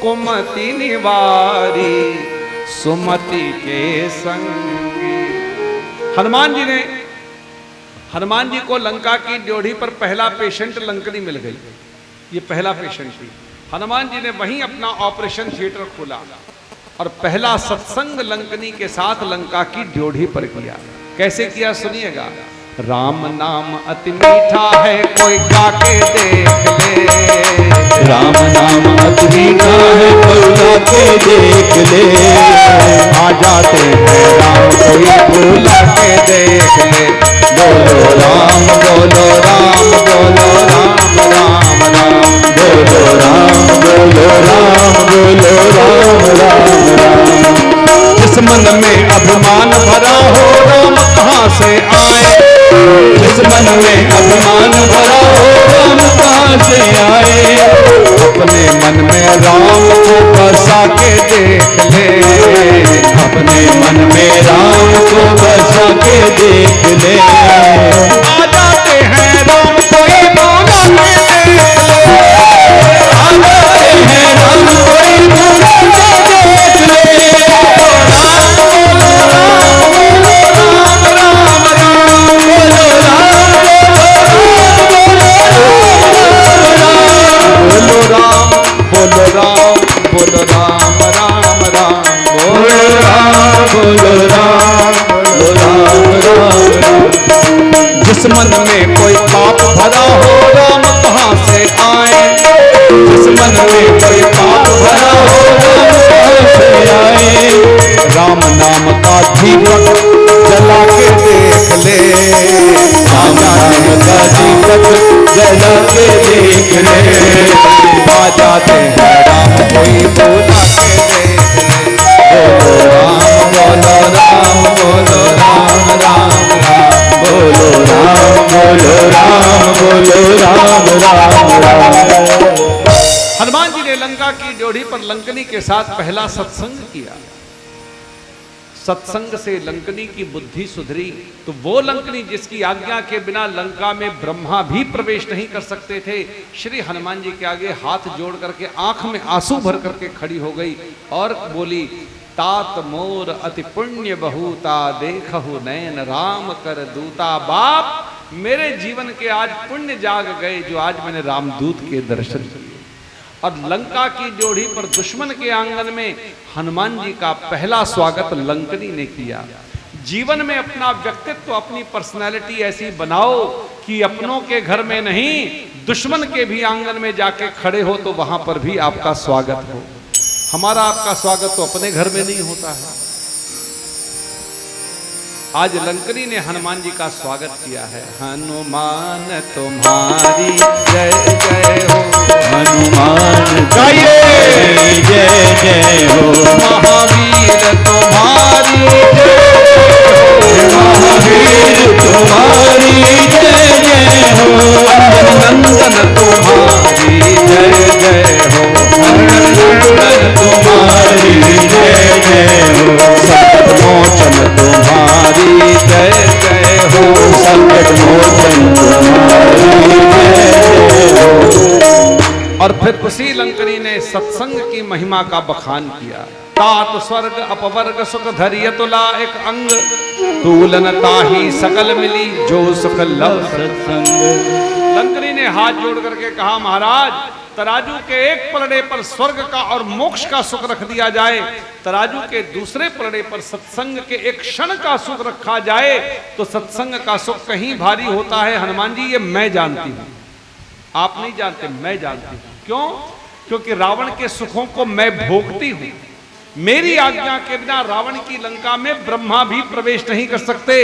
कुमति निवारी सुमति के संगी। हनुमान जी को लंका की ड्योढ़ी पर पहला पेशेंट लंकनी मिल गई। ये पहला पेशेंट थी। हनुमान जी ने वहीं अपना ऑपरेशन थिएटर खोला और पहला सत्संग लंकनी के साथ लंका की ड्योढ़ी पर किया। कैसे किया सुनिएगा। राम नाम अति मीठा है कोई गा के देख ले, राम नाम अति मीठा है कोई गा के देख ले, आ जाते हैं राम कोई बुला के देख ले। बोलो राम बोलो राम बोलो राम राम राम, बोलो राम बोलो राम बोलो राम राम राम। जिस मन में अभिमान भरा हो राम कहाँ से आए, जिस मन में अभिमान भरा हो राम कहाँ से आए, अपने मन में राम को बसा के देख ले, अपने मन में राम को बसा के देख ले। आ जाते हैं राम कोई बोला के देख ले, आ जाते हैं राम कोई बोला के देख ले। राम बोलो राम बोलो राम राम राम, बोलो राम बोलो राम बोलो राम बोलो राम राम राम, बोलो राम बोलो राम बोलो राम राम राम। जिस मन में कोई पाप भरा हो राम कहाँ से आए, जिस मन में कोई पाप भरा हो राम कहाँ से आए, राम नाम का दीपक जला के देख ले, राम नाम का दीपक जला के देख ले। आ जाते हैं राम कोई बोला के देख ले। बोलो राम बोलो राम बोलो राम राम राम, बोलो राम बोलो राम बोलो राम राम राम। हनुमान जी ने लंका की ड्योढ़ी पर लंकनी के साथ पहला सत्संग किया। सत्संग से लंकनी की बुद्धि सुधरी। तो वो लंकनी जिसकी आज्ञा के बिना लंका में ब्रह्मा भी प्रवेश नहीं कर सकते थे, श्री हनुमान जी के आगे हाथ जोड़ करके आंख में आंसू भर करके खड़ी हो गई और बोली, तात मोर अति पुण्य बहुता देखहु नयन राम कर दूता। बाप मेरे जीवन के आज पुण्य जाग गए जो आज मैंने रामदूत के दर्शन किए। और लंका की ड्योढ़ी पर दुश्मन के आंगन में हनुमान जी का पहला स्वागत लंकनी ने किया। जीवन में अपना व्यक्तित्व अपनी पर्सनैलिटी ऐसी बनाओ कि अपनों के घर में नहीं दुश्मन के भी आंगन में जाके खड़े हो तो वहां पर भी आपका स्वागत हो। हमारा आपका स्वागत तो अपने घर में नहीं होता है। आज लंकनी ने हनुमान जी का स्वागत किया है। हनुमान तुम्हारी जय जय हो, हनुमान गाइए जय जय हो, महावीर तुम्हारी जय हो, महावीर तुम्हारी जय जय हो, नंदन तुम्हारी जय जय हो, नंदन तुम्हारी जय जय हो, संकट मोचन तुम्हारी जय जय हो, संकट मोचन तुम्हारी जय जय हो। और फिर उसी लंकनी ने सत्संग की महिमा का बखान किया। तात स्वर्ग अपवर्ग सुख धैर्य तुला एक अंग, तूलन ताही सकल मिली जो सुख लव सत्संग। लंकनी ने हाथ जोड़ करके कहा, महाराज तराजू के एक पलड़े पर स्वर्ग का और मोक्ष का सुख रख दिया जाए, तराजू के दूसरे पलड़े पर सत्संग के एक क्षण का सुख रखा जाए तो सत्संग का सुख कहीं भारी होता है। हनुमान जी ये मैं जानती हूं, आप नहीं जानते, मैं जानती हूं। क्यों? क्योंकि रावण के सुखों को मैं भोगती हूं। मेरी आज्ञा के बिना रावण की लंका में ब्रह्मा भी प्रवेश नहीं कर सकते।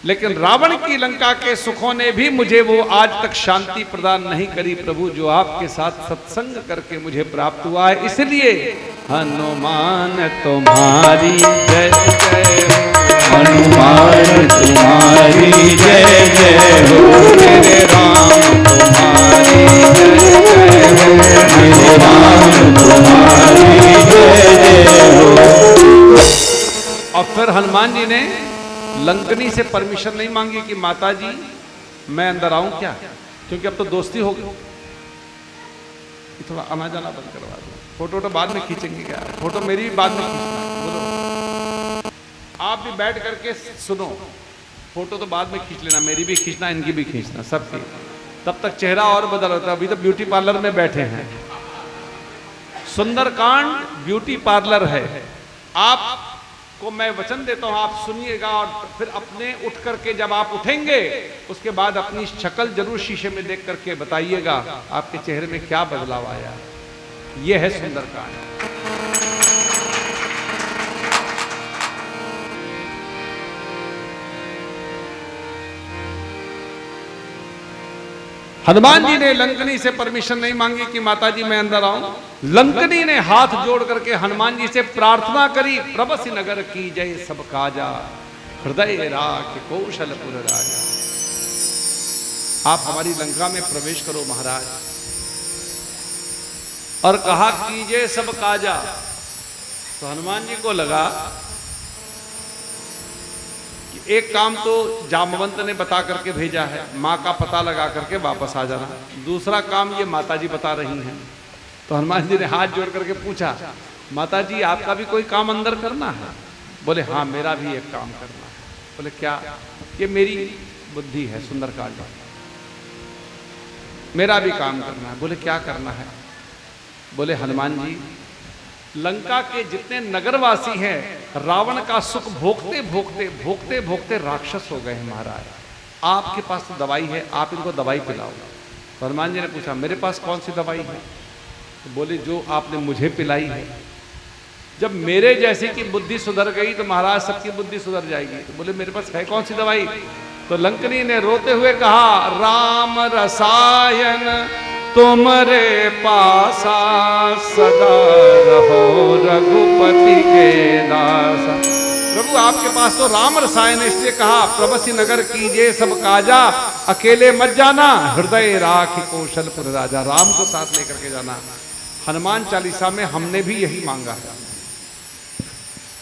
लेकिन रावण की लंका के सुखों ने भी मुझे वो आज तक शांति प्रदान नहीं करी प्रभु जो आपके साथ सत्संग करके मुझे प्राप्त हुआ है। इसलिए हनुमान तुम्हारी जय जय हो, हनुमान तुम्हारी जय जय हो, मेरे राम तुम्हारी जय जय हो, मेरे राम तुम्हारी जय जय हो। और फिर हनुमान जी ने लंकनी से परमिशन नहीं मांगी कि माता जी मैं अंदर आऊं क्या। क्योंकि अब तो दोस्ती हो गई। थोड़ा आना जाना बंद करवा दो, फोटो तो बाद में खींचेंगे क्या, फोटो मेरी भी बाद में खींचना। बोलो आप भी बैठ करके सुनो, फोटो तो बाद में खींच लेना, मेरी भी खींचना, इनकी भी खींचना, सबकी। तब तक चेहरा और बदल होता है। अभी तो ब्यूटी पार्लर में बैठे हैं। सुंदरकांड ब्यूटी पार्लर है। आपको मैं वचन देता हूं, आप सुनिएगा और फिर अपने उठ करके जब आप उठेंगे उसके बाद अपनी शक्ल जरूर शीशे में देख करके बताइएगा आपके चेहरे में क्या बदलाव आया। यह है सुंदरकांड। हनुमान जी ने लंकनी से परमिशन नहीं मांगी कि माताजी मैं अंदर आऊं। लंकनी ने हाथ जोड़ करके हनुमान जी से प्रार्थना करी, प्रबसी नगर की जय सब काजा, हृदय राख कौशलपुर राजा। आप हमारी लंका में प्रवेश करो महाराज। और कहा कीजिए सब काजा। तो हनुमान जी को लगा एक काम तो जामवंत ने बता करके भेजा है, माँ का पता लगा करके वापस आ जाना। दूसरा काम ये माताजी बता रही हैं। तो हनुमान जी ने हाथ जोड़ करके पूछा, माताजी आपका भी कोई काम अंदर करना है? बोले हाँ मेरा भी एक काम करना है। बोले क्या? ये मेरी बुद्धि है सुंदरकांड, मेरा भी काम करना है। बोले क्या करना है? बोले हनुमान जी लंका के जितने नगरवासी हैं रावण का सुख भोगते भोगते भोगते भोगते राक्षस हो गए हैं महाराज। आपके पास तो दवाई है, आप इनको दवाई पिलाओ। तो हनुमान जी ने पूछा मेरे पास कौन सी दवाई है? तो बोले जो आपने मुझे पिलाई है। जब मेरे जैसे की बुद्धि सुधर गई तो महाराज सबकी बुद्धि सुधर जाएगी। तो बोले मेरे पास है कौन सी दवाई? तो लंकनी ने रोते हुए कहा राम रसायन तुमरे पासा, सदा रहो रघुपति के दासा। प्रभु आपके पास तो राम रसायन, इसलिए कहा प्रबसी नगर कीजिए सब काजा, अकेले मत जाना, हृदय राख कौशलपुर राजा। राम को साथ लेकर के जाना। हनुमान चालीसा में हमने भी यही मांगा है।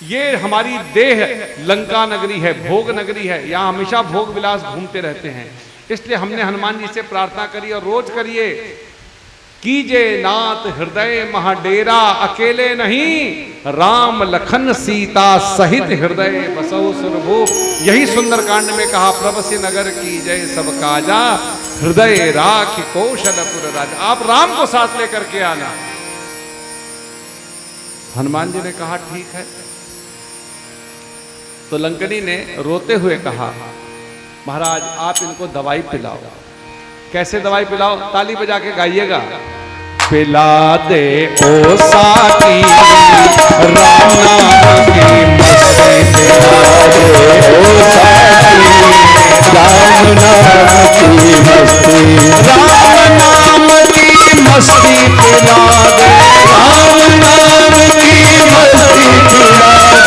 ये हमारी देह लंका नगरी है, भोग नगरी है, यहाँ हमेशा भोग विलास घूमते रहते हैं। इसलिए हमने हनुमान जी से प्रार्थना करी और रोज करिए, कीजे नाथ हृदय महाडेरा, अकेले नहीं राम लखन सीता सहित हृदय बसौ सुरभूप। यही सुंदरकांड में कहा प्रबसी नगर की जय सब काजा, हृदय राख कौशलपुर राजा। आप राम को साथ लेकर के आना। हनुमान जी ने कहा ठीक है। तो लंकनी ने रोते हुए कहा महाराज आप इनको दवाई पिलाओ। कैसे दवाई पिलाओ? ताली बजा के गाइएगा। पिला दे ओ साकी राम नाम की मस्ती, पिला दे ओ साकी राम नाम की मस्ती, राम नाम की मस्ती पिला दे, राम नाम की मस्ती पिला दे,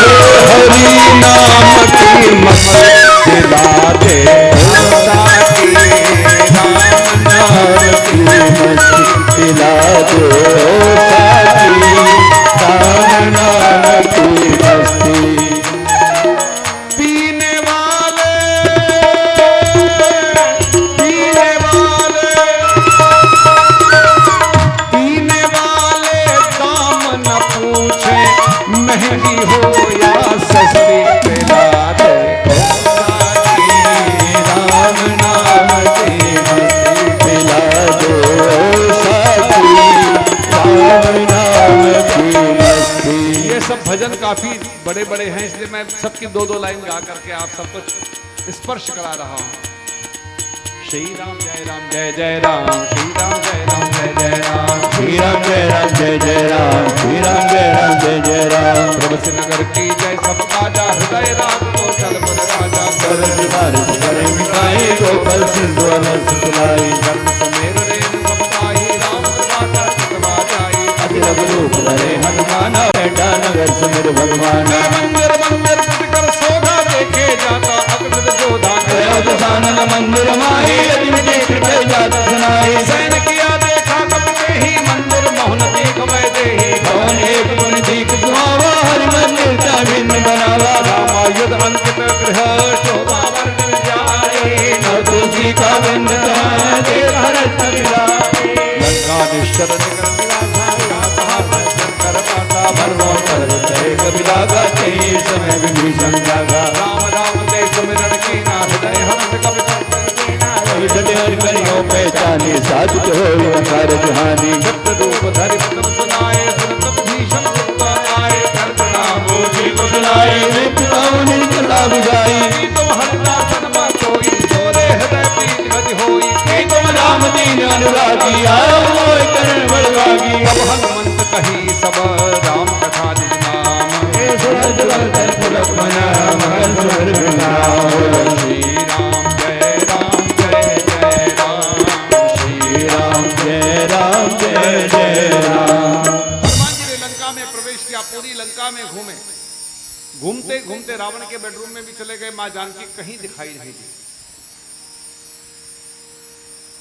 हरि नाम की मस्ती पिला दे ओ साकी राम नाम की मस्ती पिला दे ओ साकी राम नाम की मस्ती। पीने वाले पीने वाले पीने वाले दाम न पूछे, महंगी हो या सस्ती, पिला दे राम नाम की मस्ती, पिला दो साथी राम नाम की मस्ती। ये सब भजन काफी बड़े बड़े हैं, इसलिए मैं सबकी दो दो लाइन गा करके आप सबको स्पर्श करा रहा हूं। श्री राम जय राम जय जय राम, श्री राम जय राम जय जय राम, श्री राम जय राम जय जय राम, श्री राम जय राम जय जय राम। प्रबसी नगर की जय सब काजा, हृदय राख कौशलपुर राजा। करे मिटाई गोपाल सिंधु अनस सुनाई, धर्म समेर रेन समताई, राम सदा चितवा जाई। अतिरथ रूप धरे हनुमान, बैठा नगर सुमिर भगवान। मंदिर मंदिर कर शोभा देखे जाता, अग्नित जोधा अयोध्यानन मंदिर माही, अतिविधि कृपया जात सुनाई। सैन किया देखा कपते ही मंदिर, मोहन देख वै देही, कौन एक गुण दीक सुहावा, हरि मंदिर भिन्न बनावा। रामायुध अंकित गृह शोभा वर्णन जाए, न तुलसी का बिंद देव हरा चरण कर शंकर माता मनो कर कपिलागा ते समय विभीषण जागा राम राम ते सुमिरन की ना हृदय हर्ष कपि हरि करियो पहचाने साधु हो कारज हानि सत्य रूप धरि तब सुनाए सुनत भीषण रूप आए कर प्रणाम जी को सुनाए पिताओं ने कला बुझाई तुम हरिदासन मा कोई तोरे हृदय प्रीति गति होई तुम राम दीन अनुरागी आयो मोय करण बलवागी अब हनुमंत कही सब राम कथा निज नाम सूरज बल पुलक मना मगन सुर बिना श्री राम जय राम जय जय राम श्री राम जय राम जय जय राम। हनुमान जी ने लंका में प्रवेश किया, पूरी लंका में घूमे, घूमते घूमते रावण के बेडरूम में भी चले गए, मां जानकी कहीं दिखाई नहीं दी।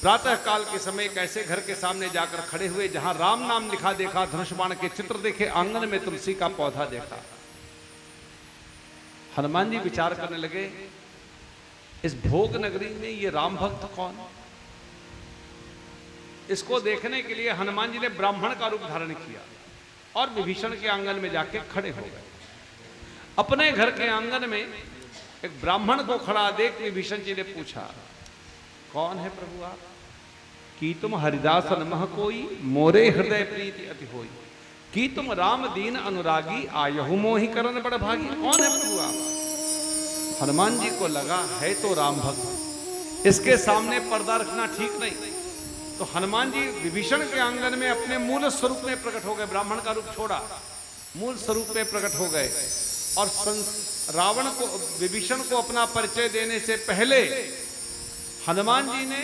प्रातः काल के समय कैसे घर के सामने जाकर खड़े हुए, जहां राम नाम लिखा देखा, धनुष बाण के चित्र देखे, आंगन में तुलसी का पौधा देखा। हनुमान जी विचार करने लगे, इस भोग नगरी में ये राम भक्त कौन? इसको देखने के लिए हनुमान जी ने ब्राह्मण का रूप धारण किया और विभीषण के आंगन में जाके खड़े हो गए। अपने घर के आंगन में एक ब्राह्मण को खड़ा देख विभीषण जी ने पूछा, कौन है प्रभु आप? कि तुम हरिदासन मह कोई मोरे हृदय प्रीति अति होई, कि तुम राम दीन अनुरागी आयहु मोहि करन बड़ भागी। कौन है प्रभु आप? हनुमान जी को लगा है तो राम भक्त, इसके सामने पर्दा रखना ठीक नहीं। तो हनुमान जी विभीषण के आंगन में अपने मूल स्वरूप में प्रकट हो गए, ब्राह्मण का रूप छोड़ा, मूल स्वरूप में प्रकट हो गए और रावण को, विभीषण को अपना परिचय देने से पहले हनुमान जी ने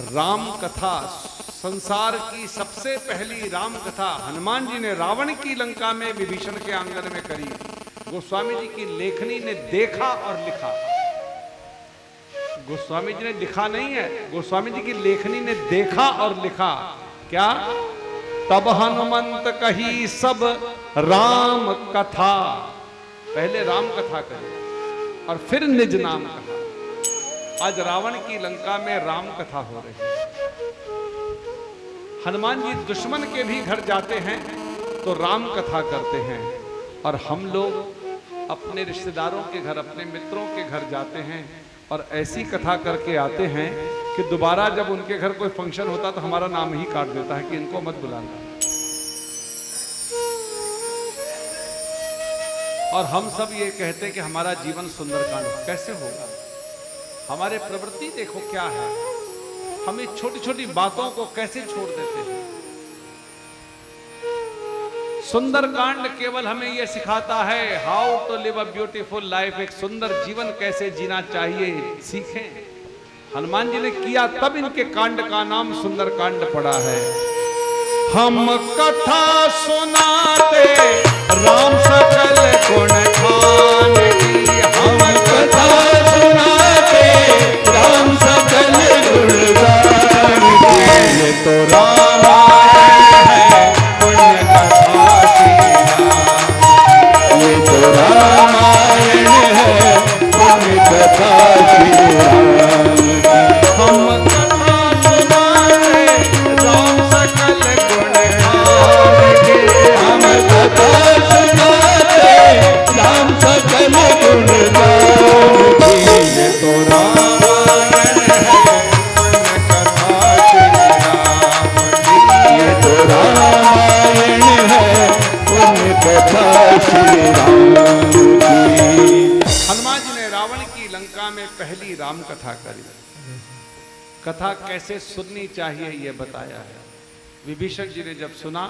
राम कथा, संसार की सबसे पहली राम कथा हनुमान जी ने रावण की लंका में विभीषण के आंगन में करी। गोस्वामी जी की लेखनी ने देखा और लिखा। गोस्वामी जी ने लिखा नहीं है, गोस्वामी जी की लेखनी ने देखा और लिखा। क्या? तब हनुमंत कही सब राम कथा, पहले राम कथा कही और फिर निज नाम कहा। आज रावण की लंका में राम कथा हो रही है। हनुमान जी दुश्मन के भी घर जाते हैं तो राम कथा करते हैं, और हम लोग अपने रिश्तेदारों के घर, अपने मित्रों के घर जाते हैं और ऐसी कथा करके आते हैं कि दोबारा जब उनके घर कोई फंक्शन होता तो हमारा नाम ही काट देता है कि इनको मत बुलाना। और हम सब ये कहते हैं कि हमारा जीवन सुंदरकांड कैसे होगा? हमारे प्रवृत्ति देखो क्या है, हम इस छोटी छोटी बातों को कैसे छोड़ देते हैं। सुंदरकांड केवल हमें यह सिखाता है how to live a beautiful life, एक सुंदर जीवन कैसे जीना चाहिए सीखें। हनुमान जी ने किया, तब इनके कांड का नाम सुंदरकांड पड़ा है। हम कथा सुनाते राम सकल गुण खान की, हम कथा सुनाते राम सकल गुण गान की। ये तो रामायण है पुण्य कथा श्री राम, ये तो रामायण है पुण्य कथा श्री राम की। हम कथा सुनाते राम सकल गुण खान की, हम कथा सुनाते राम सकल गुण गान की। ये तो रामायण है पुण्य कथा श्री राम की। ये तो रामायण है पुण्य कथा श्री राम की। हनुमान जी ने रावण की लंका में पहली राम कथा करी। कथा कैसे सुननी चाहिए यह बताया है। विभीषण जी ने जब सुना,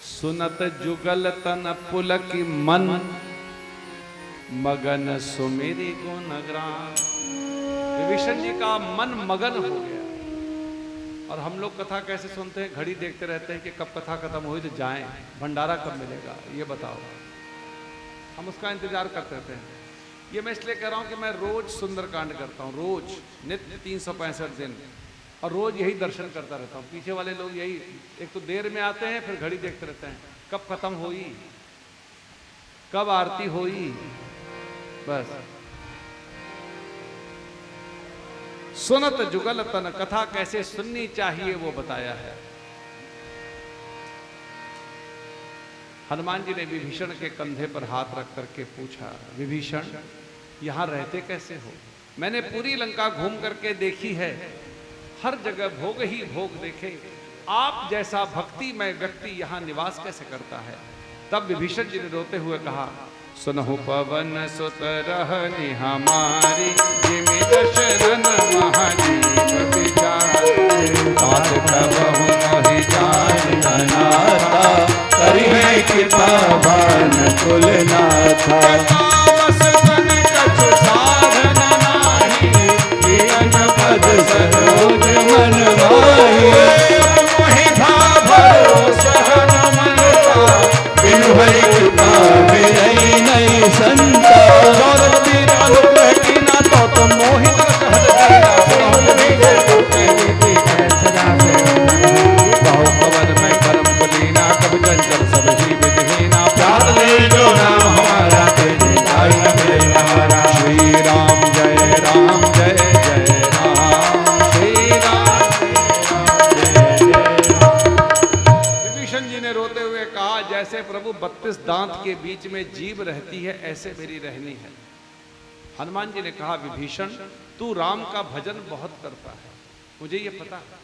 सुनत जुगल तन पुलक मन, मगन सुमेरी गुण ग्राम। विभीषण जी का मन मगन हो गया। और हम लोग कथा कैसे सुनते हैं? घड़ी देखते रहते हैं कि कब कथा खत्म हुई तो जाएं, भंडारा कब मिलेगा ये बताओ। हम उसका इंतजार करते रहते हैं। ये मैं इसलिए कह रहा हूं कि मैं रोज सुंदरकांड करता हूं, रोज नित्य 365 दिन, और रोज यही दर्शन करता रहता हूं। पीछे वाले लोग यही, एक तो देर में आते हैं, फिर घड़ी देखते रहते हैं कब खत्म हुई, कब आरती हुई, बस। सुनत जुगल तन, कथा कैसे सुननी चाहिए वो बताया है। हनुमान जी ने विभीषण के कंधे पर हाथ रख करके पूछा, विभीषण यहाँ रहते कैसे हो? मैंने पूरी लंका घूम करके देखी है, हर जगह भोग ही भोग देखे, आप जैसा भक्तिमय व्यक्ति यहाँ निवास कैसे करता है? तब विभीषण जी ने रोते हुए कहा, सुनहु पवन सुत रहनि हमारी, जिमि दशरथ महाजीव विचारे, साथ कबहु मोहि जान अनाथा, करिहे कृपा भान कुल नाथा। तामस तन कछु साधन नाही, जियन पद सरोज मन माहि, मोहि भरोसा हनुमंता, बिनु हरि कृपा मिलई नहीं संता। गौरव वीर अनुग्रह कीना, तो तुम मोहित कहत दीना, बहुत भीगे टूटे रीति ऐसा जासे, बहु पवन में परम कुलीना, कब चंचल सब ही विधहीना, प्यार ले जो नाम हमारा, तेरे जाई न मिले हमारा। श्री राम जय राम जय जय राम, श्री राम जय जय राम। विभीषण जी ने रोते हुए कहा, जैसे प्रभु 32 दांत के बीच में जीभ रहती है, ऐसे मेरी रहनी है। हनुमान जी ने कहा, विभीषण तू राम का भजन बहुत करता है, मुझे ये पता है,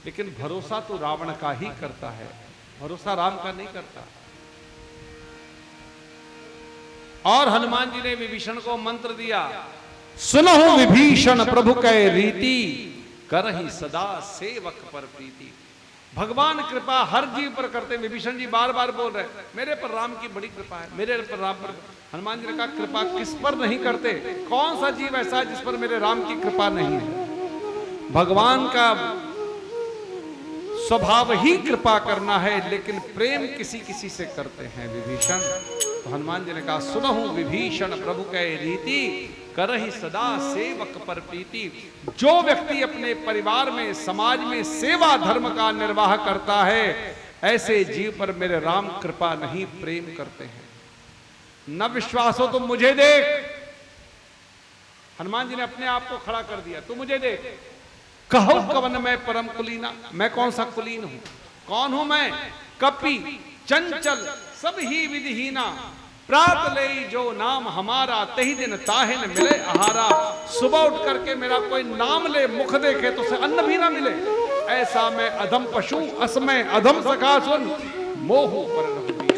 लेकिन भरोसा तो रावण का ही करता है, भरोसा राम का नहीं करता। और हनुमान जी ने विभीषण को मंत्र दिया, सुनहु विभीषण प्रभु कै रीति, करहि सदा सेवक पर प्रीति। भगवान कृपा हर जीव पर करते। विभीषण जी बार बार बोल रहे, मेरे पर राम की बड़ी कृपा है, मेरे पर राम पर। हनुमान जी ने कहा, कृपा किस पर नहीं करते? कौन सा जीव ऐसा है जिस पर मेरे राम की कृपा नहीं है? भगवान का स्वभाव ही कृपा करना है, लेकिन प्रेम किसी किसी से करते हैं विभीषण। तो हनुमान जी ने कहा, सुनहु विभीषण प्रभु कै रीति, करहि सदा सेवक पर प्रीति। जो व्यक्ति अपने परिवार में, समाज में सेवा धर्म का निर्वाह करता है, ऐसे जीव पर मेरे राम कृपा नहीं, प्रेम करते हैं। न विश्वास हो तो मुझे देख। हनुमान जी ने अपने आप को खड़ा कर दिया, तू मुझे देख। कहो कवन मैं परम कुलीना, मैं कौन सा कुलीन हूं? कौन हूं मैं? कपि चंचल सब ही विधिहीना, प्रात ले जो नाम हमारा, तही दिन ताहे न मिले आहारा। सुबह उठ करके मेरा कोई नाम ले, मुख देखे तो उसे अन्न भी ना मिले, ऐसा मैं अधम पशु, असमय अधम सखा सुन, मोह पर रघुवीर।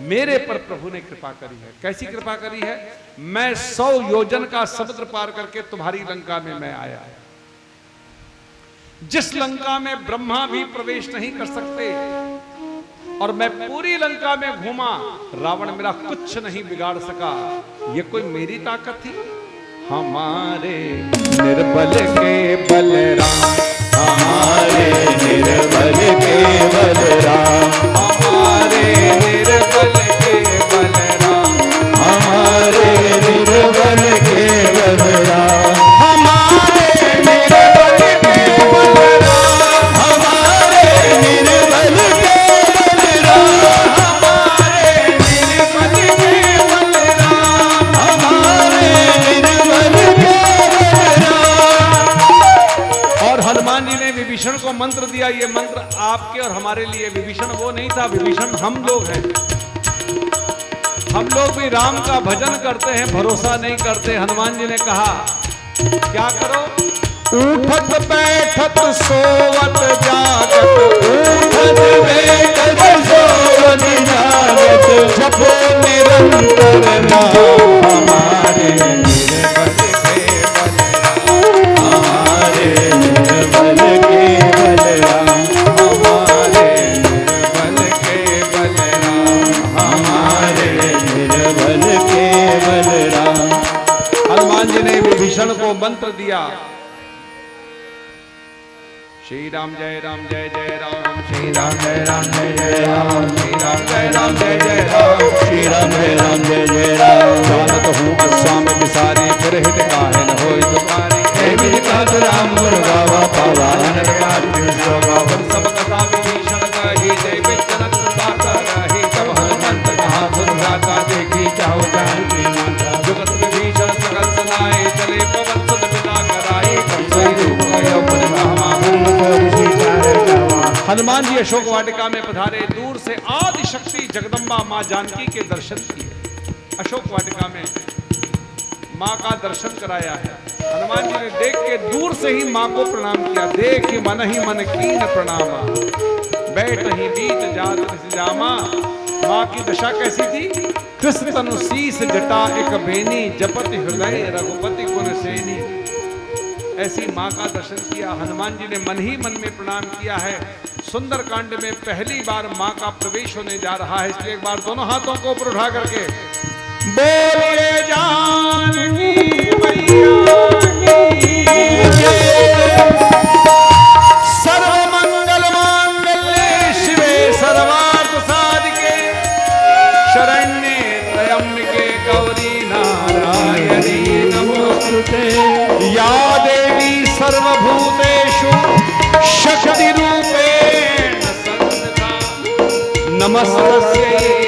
मेरे पर प्रभु ने कृपा करी है। कैसी कृपा करी है? मैं 100 योजन का समुद्र पार करके तुम्हारी लंका में मैं आया। जिस लंका में ब्रह्मा भी प्रवेश नहीं कर सकते, और मैं पूरी लंका में घूमा, रावण मेरा कुछ नहीं बिगाड़ सका। ये कोई मेरी ताकत थी? हमारे निर्बल के बलराम, हमारे निर्बल के बलराम, हमारे निर्बल के बलराम, हमारे निर्बल के बलराम, हमारे निर्बल के बलराम, हमारे निर्बल के बलराम, हमारे निर्बल के बलराम, हमारे निर्बल के बलराम। और हनुमान जी ने विभीषण को मंत्र दिया। ये मंत्र आपके और हमारे लिए। विभीषण वो नहीं था, विभीषण हम लोग हैं। हम लोग भी राम का भजन करते हैं, भरोसा नहीं करते। हनुमान जी ने कहा, क्या करो? उठत बैठत सोवत जागत, उठत बैठत सोवत जागत, जपो निरंतर नाम हमारे निर्बल के बलराम, हमारे निर्बल के बलराम, हमारे निर्बल के बलराम, हमारे निर्बल के बलराम। हनुमान जी ने विभीषण को मंत्र दिया, श्री राम जय राम जय जय राम, श्री राम जय राम जय जय राम, श्री राम जय राम जय जय राम, श्री राम जय राम जय जय राम। जानत हूँ अश्वाम बिसारी, फिर हित काहे न होई तुम्हारी। हे मिलकात राम गुण गावा, पावा अनर काज बिन सोगा। सब कथा विभीषण कही, जय विचरत दाता रही। तब हनुमंत कहा, सुरभ्राता देखी चाहो जानकी माता। जुगत विभीषण सकल सुनाए, चले पवन सुत पिता कराई। कंसई रूप गयो परिणामा, हनुमान जी अशोक वाटिका में पधारे, दूर से आदि शक्ति जगदम्बा मां जानकी के दर्शन किए। अशोक वाटिका में मां का दर्शन कराया है। हनुमान जी ने देख के दूर से ही मां को प्रणाम किया। देख मन ही मन कीन प्रणामा, बैठ ही बीत जात जामा। मां की दशा कैसी थी? कृष्ण तनु शीस जटा एक बेनी, जपति हृदय रघुपति गुण सेनी। ऐसी मां का दर्शन किया। हनुमान जी ने मन ही मन में प्रणाम किया है। सुंदर कांड में पहली बार मां का प्रवेश होने जा रहा है, इसलिए एक बार दोनों हाथों को ऊपर उठा करके बोलिए जानकी मैया की सर्व मंगल मांगल्ये शिवे सर्वार्थ साधिके शरण्ये त्र्यंबके गौरी नारायणी नमोस्तुते। या देवी सर्वभूतेषु शक्ति रूपेण संस्थिता नमस्तस्यै